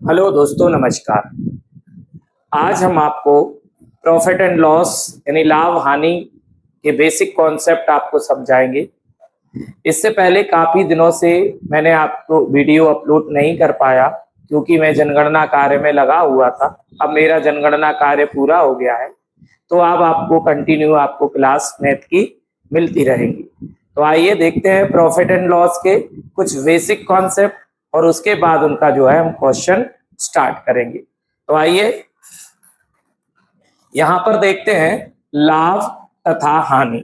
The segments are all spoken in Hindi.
हेलो दोस्तों, नमस्कार। आज हम आपको प्रॉफिट एंड लॉस यानी लाभ हानि के बेसिक कॉन्सेप्ट आपको समझाएंगे। इससे पहले काफ़ी दिनों से मैंने आपको वीडियो अपलोड नहीं कर पाया क्योंकि मैं जनगणना कार्य में लगा हुआ था। अब मेरा जनगणना कार्य पूरा हो गया है, तो अब आपको कंटिन्यू आपको क्लास मैथ की मिलती रहेगी। तो आइए देखते हैं प्रॉफिट एंड लॉस के कुछ बेसिक कॉन्सेप्ट और उसके बाद उनका जो है हम क्वेश्चन स्टार्ट करेंगे। तो आइए यहां पर देखते हैं लाभ तथा हानि।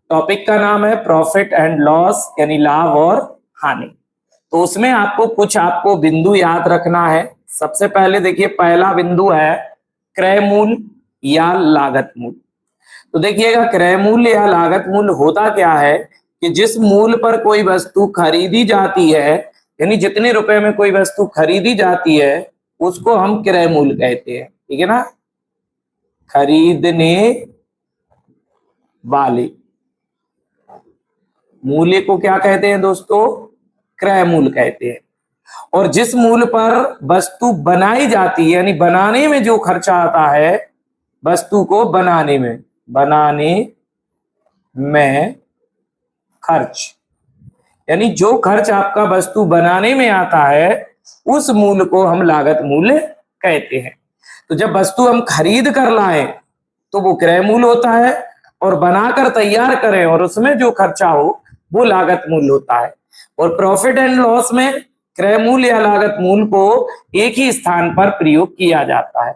टॉपिक का नाम है प्रॉफिट एंड लॉस यानी लाभ और हानि। तो उसमें आपको बिंदु याद रखना है। सबसे पहले देखिए, पहला बिंदु है क्रय मूल्य या लागत मूल्य। तो देखिएगा, क्रय मूल्य या लागत मूल्य होता क्या है कि जिस मूल्य पर कोई वस्तु खरीदी जाती है, यानी जितने रुपए में कोई वस्तु खरीदी जाती है उसको हम क्रय मूल्य कहते हैं। ठीक है ना, खरीदने वाले मूल्य को क्या कहते हैं दोस्तों? क्रय मूल्य कहते हैं। और जिस मूल्य पर वस्तु बनाई जाती है, यानी बनाने में जो खर्चा आता है, वस्तु को बनाने में खर्च, यानी जो खर्च आपका वस्तु बनाने में आता है उस मूल्य को हम लागत मूल्य कहते हैं। तो जब वस्तु हम खरीद कर लाएं तो वो क्रय मूल्य होता है, और बनाकर तैयार करें और उसमें जो खर्चा हो वो लागत मूल्य होता है। और प्रॉफिट एंड लॉस में क्रय मूल्य या लागत मूल्य को एक ही स्थान पर प्रयोग किया जाता है,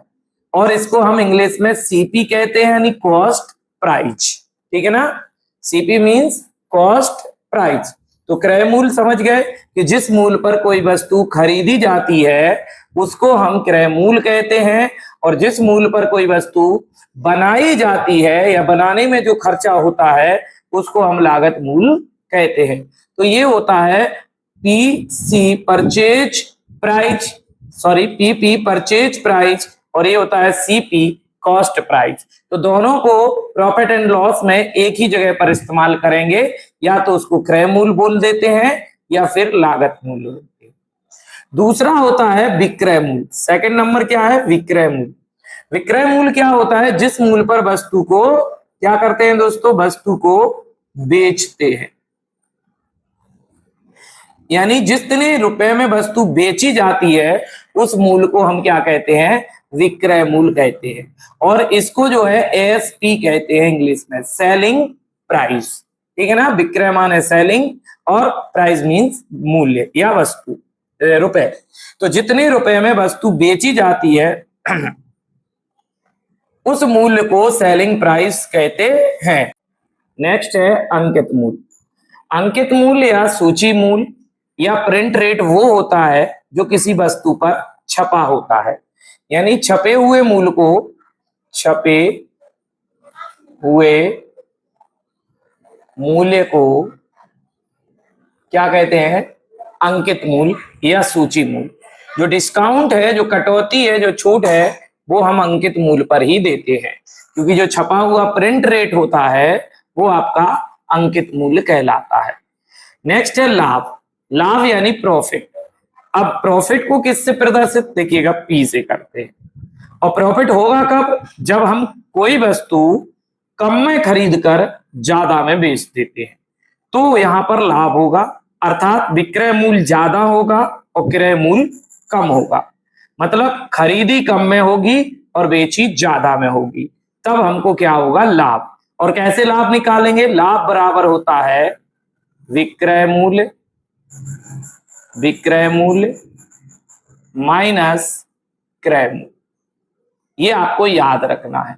और इसको हम इंग्लिश में सीपी कहते हैं, यानी कॉस्ट प्राइस। ठीक है ना, सीपी मींस कॉस्ट प्राइस। तो क्रय मूल्य समझ गए कि जिस मूल्य पर कोई वस्तु खरीदी जाती है उसको हम क्रय मूल्य कहते हैं, और जिस मूल्य पर कोई वस्तु बनाई जाती है या बनाने में जो खर्चा होता है उसको हम लागत मूल्य कहते हैं। तो ये होता है PC purchase price, PP purchase price, और ये होता है सीपी कॉस्ट प्राइस। तो दोनों को प्रॉफिट एंड लॉस में एक ही जगह पर इस्तेमाल करेंगे, या तो उसको क्रय मूल्य बोल देते हैं या फिर लागत मूल्य बोलते हैं। दूसरा होता है विक्रय मूल्य। सेकंड नंबर क्या है? विक्रय मूल्य। विक्रय मूल्य क्या होता है? जिस मूल्य पर वस्तु को क्या करते हैं दोस्तों? वस्तु को बेचते हैं, यानी जितने रुपए में वस्तु बेची जाती है उस मूल्य को हम क्या कहते हैं? विक्रय मूल्य कहते हैं। और इसको जो है एएसपी कहते हैं इंग्लिश में, सेलिंग प्राइस। ठीक है ना, विक्रय माने सेलिंग और प्राइस मींस मूल्य या वस्तु, रुपए। तो जितने रुपए में वस्तु बेची जाती है उस मूल्य को सेलिंग प्राइस कहते हैं। नेक्स्ट है अंकित मूल्य। अंकित मूल्य या सूची मूल्य या प्रिंट रेट वो होता है जो किसी वस्तु पर छपा होता है, यानी छपे हुए मूल्य को क्या कहते हैं? अंकित मूल्य या सूची मूल्य। जो डिस्काउंट है, जो कटौती है, जो छूट है, वो हम अंकित मूल्य पर ही देते हैं, क्योंकि जो छपा हुआ प्रिंट रेट होता है वो आपका अंकित मूल्य कहलाता है। नेक्स्ट है लाभ। लाभ यानी प्रॉफिट। अब प्रॉफिट को किससे प्रदर्शित? देखिएगा, पी से करते हैं। और प्रॉफिट होगा कब? जब हम कोई वस्तु कम में खरीद कर ज्यादा में बेच देते हैं, तो यहां पर लाभ होगा, अर्थात विक्रय मूल्य ज्यादा होगा और क्रय मूल्य कम होगा। मतलब खरीदी कम में होगी और बेची ज्यादा में होगी, तब हमको क्या होगा? लाभ। और कैसे लाभ निकालेंगे? लाभ बराबर होता है विक्रय मूल्य माइनस क्रय मूल्य। ये आपको याद रखना है,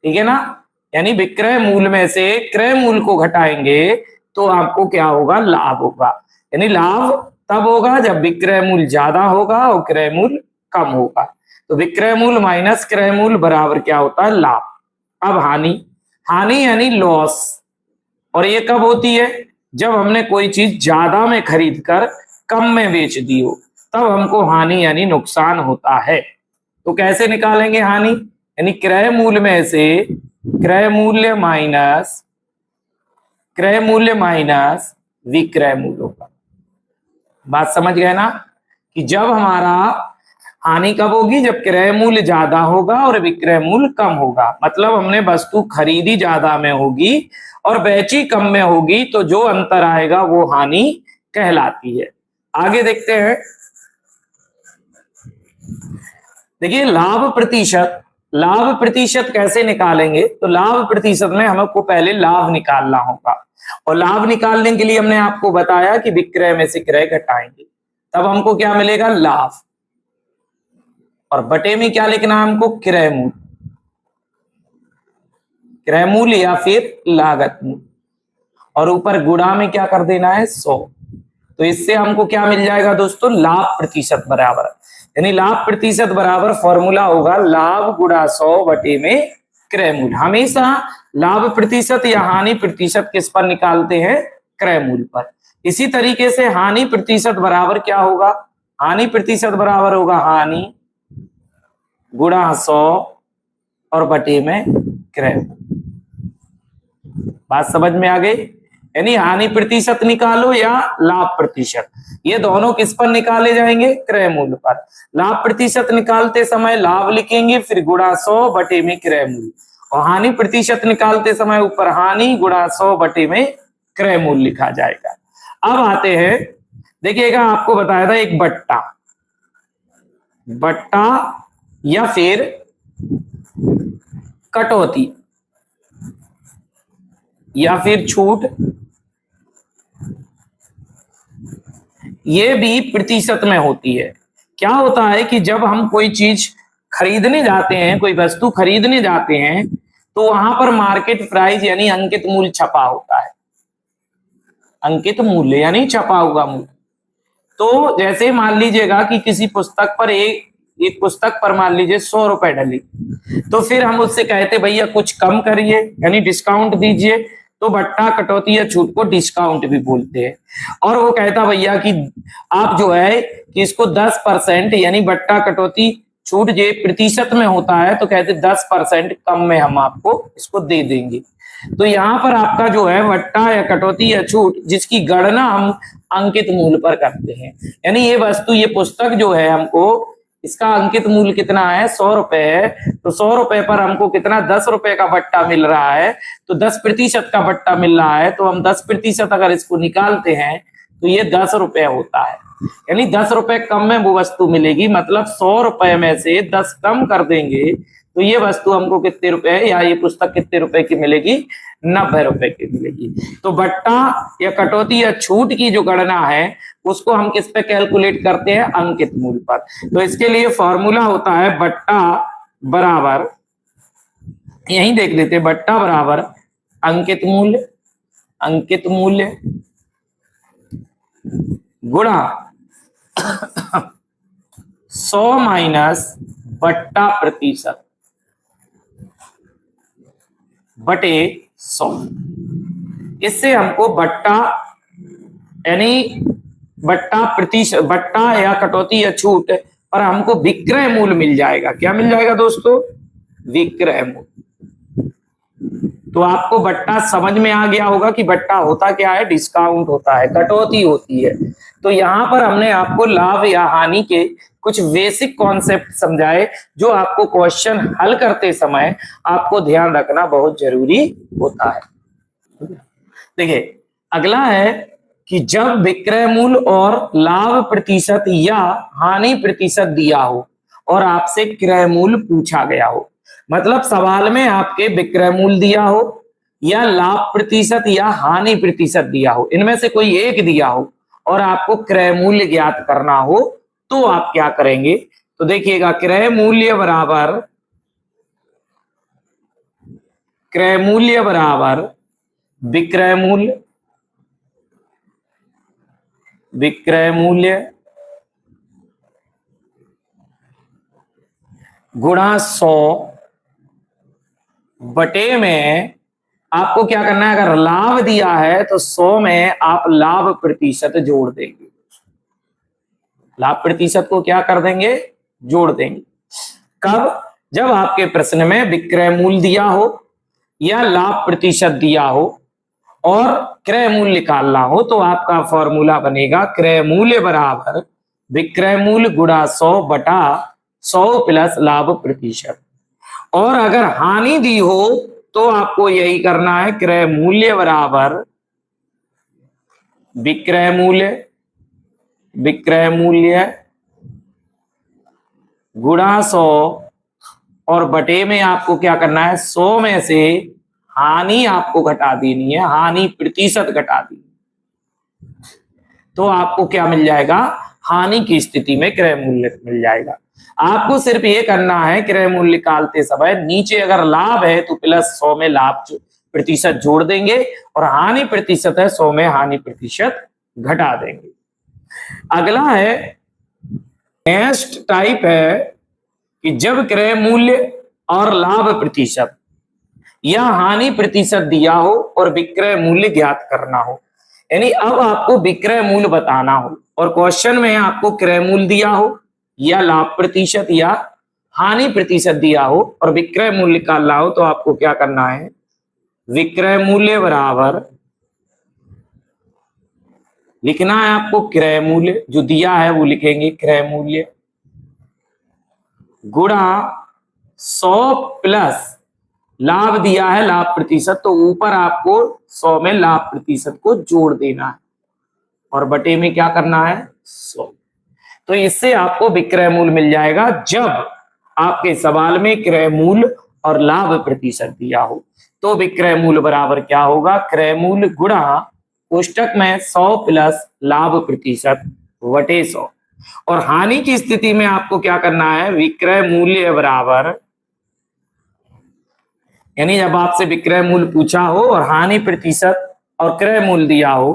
ठीक है ना। यानी विक्रय मूल्य में से क्रय मूल्य को घटाएंगे तो आपको क्या होगा? लाभ होगा। यानी लाभ तब होगा जब विक्रय मूल्य ज्यादा होगा और क्रय मूल्य कम होगा। तो विक्रय मूल्य माइनस क्रय मूल्य बराबर क्या होता है? लाभ। अब हानि। हानि यानी लॉस, और ये कब होती है? जब हमने कोई चीज ज्यादा में खरीद कर कम में बेच दी हो, तब हमको हानि यानी नुकसान होता है। तो कैसे निकालेंगे हानि? यानी क्रय मूल्य में से क्रय मूल्य माइनस विक्रय मूल्य होगा। बात समझ गए ना, कि जब हमारा हानि कब होगी? जब क्रय मूल्य ज्यादा होगा और विक्रय मूल्य कम होगा। मतलब हमने वस्तु खरीदी ज्यादा में होगी और बेची कम में होगी, तो जो अंतर आएगा वो हानि कहलाती है। आगे देखते हैं। देखिए लाभ प्रतिशत, लाभ प्रतिशत कैसे निकालेंगे? तो लाभ प्रतिशत में हमको पहले लाभ निकालना होगा, और लाभ निकालने के लिए हमने आपको बताया कि विक्रय में से क्रय घटाएंगे, तब हमको क्या मिलेगा? लाभ। और बटे में क्या लिखना है हमको? क्रय मूल्य, क्रय मूल्य या फिर लागत मूल्य, और ऊपर गुणा में क्या कर देना है? 100। तो इससे हमको क्या मिल जाएगा दोस्तों? लाभ प्रतिशत बराबर, यानी लाभ प्रतिशत बराबर फॉर्मूला होगा लाभ गुणा 100 बटे में क्रय मूल्य। हमेशा लाभ प्रतिशत या हानि प्रतिशत किस पर निकालते हैं? क्रय मूल्य पर। इसी तरीके से हानि प्रतिशत बराबर क्या होगा? हानि प्रतिशत बराबर होगा हानि गुणा 100 और बटे में क्रय मूल्य। बात समझ में आ गई? यानी हानि प्रतिशत निकालो या लाभ प्रतिशत, ये दोनों किस पर निकाले जाएंगे? क्रय मूल्य पर। लाभ प्रतिशत निकालते समय लाभ लिखेंगे, फिर गुणा 100 बटे में क्रय मूल्य, और हानि प्रतिशत निकालते समय ऊपर हानि गुणा 100 बटे में क्रय मूल्य लिखा जाएगा। अब आते हैं, देखिएगा आपको बताया था एक बट्टा, बट्टा या फिर कटौती या फिर छूट, ये भी प्रतिशत में होती है। क्या होता है कि जब हम कोई चीज खरीदने जाते हैं, कोई वस्तु खरीदने जाते हैं, तो वहां पर मार्केट प्राइस यानी अंकित मूल्य छपा होता है। अंकित मूल्य यानी छपा हुआ मूल्य। तो जैसे मान लीजिएगा कि किसी पुस्तक पर एक पुस्तक पर मान लीजिए 100 रुपए डली, तो फिर हम उससे कहते भैया कुछ कम करिए, यानी डिस्काउंट दीजिए, तो बट्टा कटौती या छूट को डिस्काउंट भी बोलते हैं। और वो कहता भैया कि आप जो है कि इसको 10% यानी बट्टा कटौती छूट जो प्रतिशत में होता है, तो कहते 10% कम में हम आपको इसको दे देंगे। तो यहाँ पर आपका जो है बट्टा या कटौती या छूट, जिसकी गणना हम अंकित मूल्य पर करते हैं, यानी ये वस्तु, ये पुस्तक जो है हमको इसका अंकित मूल्य कितना है? 100 रुपए है, तो 100 रुपए पर हमको कितना? 10 रुपए का बट्टा मिल रहा है, तो 10% का बट्टा मिल रहा है, तो हम 10% अगर इसको निकालते हैं तो ये 10 रुपए होता है, यानी 10 रुपए कम में वो वस्तु मिलेगी। मतलब 100 रुपए में से 10 कम कर देंगे तो ये वस्तु हमको कितने रुपए या ये पुस्तक कितने रुपए की मिलेगी? 90 रुपए की मिलेगी। तो बट्टा या कटौती या छूट की जो गणना है उसको हम किस पे कैलकुलेट करते हैं? अंकित मूल्य पर। तो इसके लिए फॉर्मूला होता है बट्टा बराबर, यही देख लेते हैं, बट्टा बराबर अंकित मूल्य, अंकित मूल्य गुणा 100 माइनस बट्टा प्रतिशत बटे 100। इससे हमको बट्टा यानी बट्टा प्रतिशत, बट्टा या कटौती या छूट पर हमको विक्रय मूल्य मिल जाएगा। क्या मिल जाएगा दोस्तों? विक्रय मूल्य। तो आपको बट्टा समझ में आ गया होगा कि बट्टा होता क्या है? डिस्काउंट होता है, कटौती होती है। तो यहाँ पर हमने आपको लाभ या हानि के कुछ बेसिक कॉन्सेप्ट समझाए, जो आपको क्वेश्चन हल करते समय आपको ध्यान रखना बहुत जरूरी होता है। देखिए अगला है कि जब विक्रय मूल्य और लाभ प्रतिशत या हानि प्रतिशत दिया हो और आपसे क्रय मूल्य पूछा गया हो, मतलब सवाल में आपके विक्रय मूल्य दिया हो या लाभ प्रतिशत या हानि प्रतिशत दिया हो, इनमें से कोई एक दिया हो और आपको क्रय मूल्य ज्ञात करना हो, तो आप क्या करेंगे? तो देखिएगा, क्रय मूल्य बराबर विक्रय मूल्य, विक्रय मूल्य गुणा 100 बटे में आपको क्या करना है? अगर लाभ दिया है तो 100 में आप लाभ प्रतिशत जोड़ देंगे। लाभ प्रतिशत को क्या कर देंगे? जोड़ देंगे। कब? जब आपके प्रश्न में विक्रय मूल्य दिया हो या लाभ प्रतिशत दिया हो और क्रय मूल्य निकालना हो, तो आपका फॉर्मूला बनेगा क्रय मूल्य बराबर विक्रय मूल्य गुणा 100 बटा 100 प्लस लाभ प्रतिशत। और अगर हानि दी हो तो आपको यही करना है, क्रय मूल्य बराबर विक्रय मूल्य, विक्रय मूल्य गुणा 100 और बटे में आपको क्या करना है, 100 में से हानि आपको घटा देनी है, हानि प्रतिशत घटा दी, तो आपको क्या मिल जाएगा, हानि की स्थिति में क्रय मूल्य मिल जाएगा। आपको सिर्फ ये करना है, क्रय मूल्य निकालते समय नीचे अगर लाभ है तो प्लस 100 में लाभ प्रतिशत जोड़ देंगे और हानि प्रतिशत है 100 में हानि प्रतिशत घटा देंगे। अगला है, नेक्स्ट टाइप है कि जब क्रय मूल्य और लाभ प्रतिशत या हानि प्रतिशत दिया हो और विक्रय मूल्य ज्ञात करना हो, यानी अब आपको विक्रय मूल्य बताना हो और क्वेश्चन में आपको क्रय मूल्य दिया हो या लाभ प्रतिशत या हानि प्रतिशत दिया हो और विक्रय मूल्य निकालना हो, तो आपको क्या करना है, विक्रय मूल्य बराबर लिखना है आपको क्रय मूल्य, जो दिया है वो लिखेंगे क्रय मूल्य गुणा 100 प्लस लाभ दिया है लाभ प्रतिशत, तो ऊपर आपको 100 में लाभ प्रतिशत को जोड़ देना है और बटे में क्या करना है 100। तो इससे आपको विक्रय मूल्य मिल जाएगा जब आपके सवाल में क्रय मूल्य और लाभ प्रतिशत दिया हो। तो विक्रय मूल्य बराबर क्या होगा, क्रय मूल्य गुणा कोष्टक में 100 प्लस लाभ प्रतिशत बटे 100। और हानि की स्थिति में आपको क्या करना है, विक्रय मूल्य बराबर, यानी जब आपसे विक्रय मूल्य पूछा हो और हानि प्रतिशत और क्रय मूल्य दिया हो,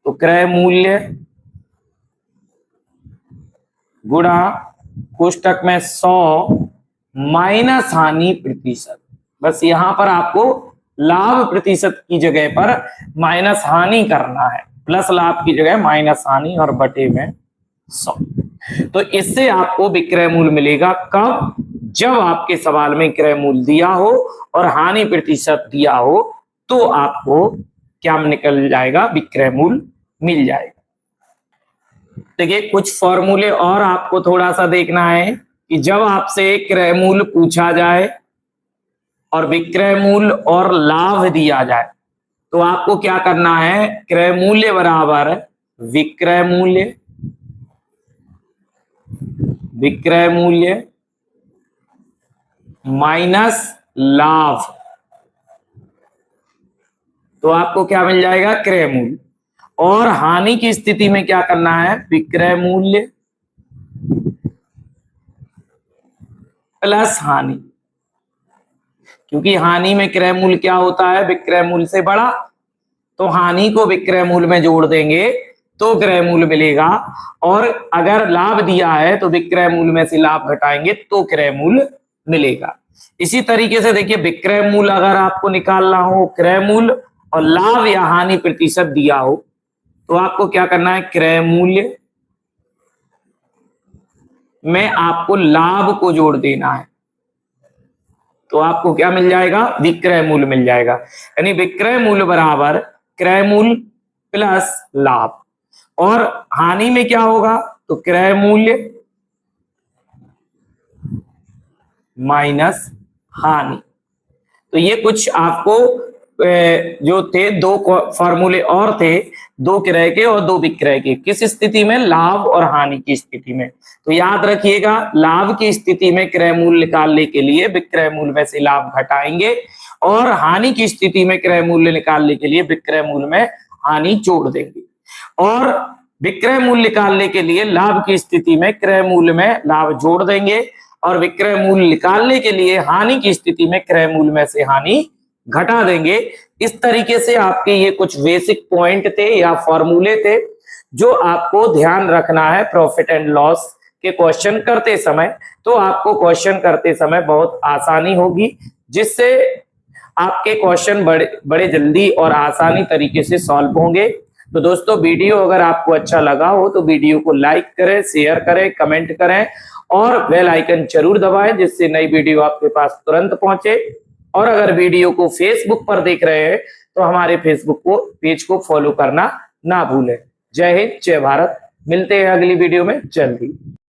तो क्रय मूल्य गुणा कोष्टक में 100 माइनस हानि प्रतिशत। बस यहां पर आपको लाभ प्रतिशत की जगह पर माइनस हानि करना है, प्लस लाभ की जगह माइनस हानि और बटे में 100। तो इससे आपको विक्रय मूल्य मिलेगा कब, जब आपके सवाल में क्रय मूल्य दिया हो और हानि प्रतिशत दिया हो, तो आपको क्या निकल जाएगा, विक्रय मूल्य मिल जाएगा। देखिए कुछ फॉर्मूले और आपको थोड़ा सा देखना है कि जब आपसे क्रय मूल्य पूछा जाए और विक्रय मूल्य और लाभ दिया जाए, तो आपको क्या करना है, क्रय मूल्य बराबर विक्रय मूल्य, विक्रय मूल्य माइनस लाभ, तो आपको क्या मिल जाएगा, क्रय मूल्य। और हानि की स्थिति में क्या करना है, विक्रय मूल्य प्लस हानि, क्योंकि हानि में क्रय मूल्य क्या होता है, विक्रय मूल्य से बड़ा, तो हानि को विक्रय मूल्य में जोड़ देंगे तो क्रय मूल्य मिलेगा। और अगर लाभ दिया है तो विक्रय मूल्य में से लाभ घटाएंगे तो क्रय मूल्य मिलेगा। इसी तरीके से देखिए, विक्रय मूल्य अगर आपको निकालना हो, क्रय मूल्य और लाभ या हानि प्रतिशत दिया हो, तो आपको क्या करना है, क्रय मूल्य में आपको लाभ को जोड़ देना है, तो आपको क्या मिल जाएगा, विक्रय मूल्य मिल जाएगा। यानी विक्रय मूल्य बराबर क्रय मूल्य प्लस लाभ। और हानि में क्या होगा, तो क्रय मूल्य माइनस हानि। तो ये कुछ आपको जो थे दो फॉर्मूले और थे, दो क्रय के और दो विक्रय के, किस स्थिति में, लाभ और हानि की स्थिति में। तो याद रखिएगा, लाभ की स्थिति में क्रय मूल्य निकालने के लिए विक्रय मूल्य में से लाभ घटाएंगे और हानि की स्थिति में क्रय मूल्य निकालने के लिए विक्रय मूल्य में हानि जोड़ देंगे। और विक्रय मूल्य निकालने के लिए लाभ की स्थिति में क्रय मूल्य में लाभ जोड़ देंगे और विक्रय मूल्य निकालने के लिए हानि की स्थिति में क्रय मूल्य में से हानि घटा देंगे। इस तरीके से आपके ये कुछ बेसिक पॉइंट थे या फॉर्मूले थे जो आपको ध्यान रखना है प्रॉफिट एंड लॉस के क्वेश्चन करते समय। तो आपको क्वेश्चन करते समय बहुत आसानी होगी, जिससे आपके क्वेश्चन बड़े जल्दी और आसानी तरीके से सॉल्व होंगे। तो दोस्तों, वीडियो अगर आपको अच्छा लगा हो तो वीडियो को लाइक करें, शेयर करें, कमेंट करें और बेल आइकन जरूर दबाएं, जिससे नई वीडियो आपके पास तुरंत पहुंचे। और अगर वीडियो को फेसबुक पर देख रहे हैं तो हमारे फेसबुक पेज को फॉलो करना ना भूलें। जय हिंद, जय भारत। मिलते हैं अगली वीडियो में जल्दी।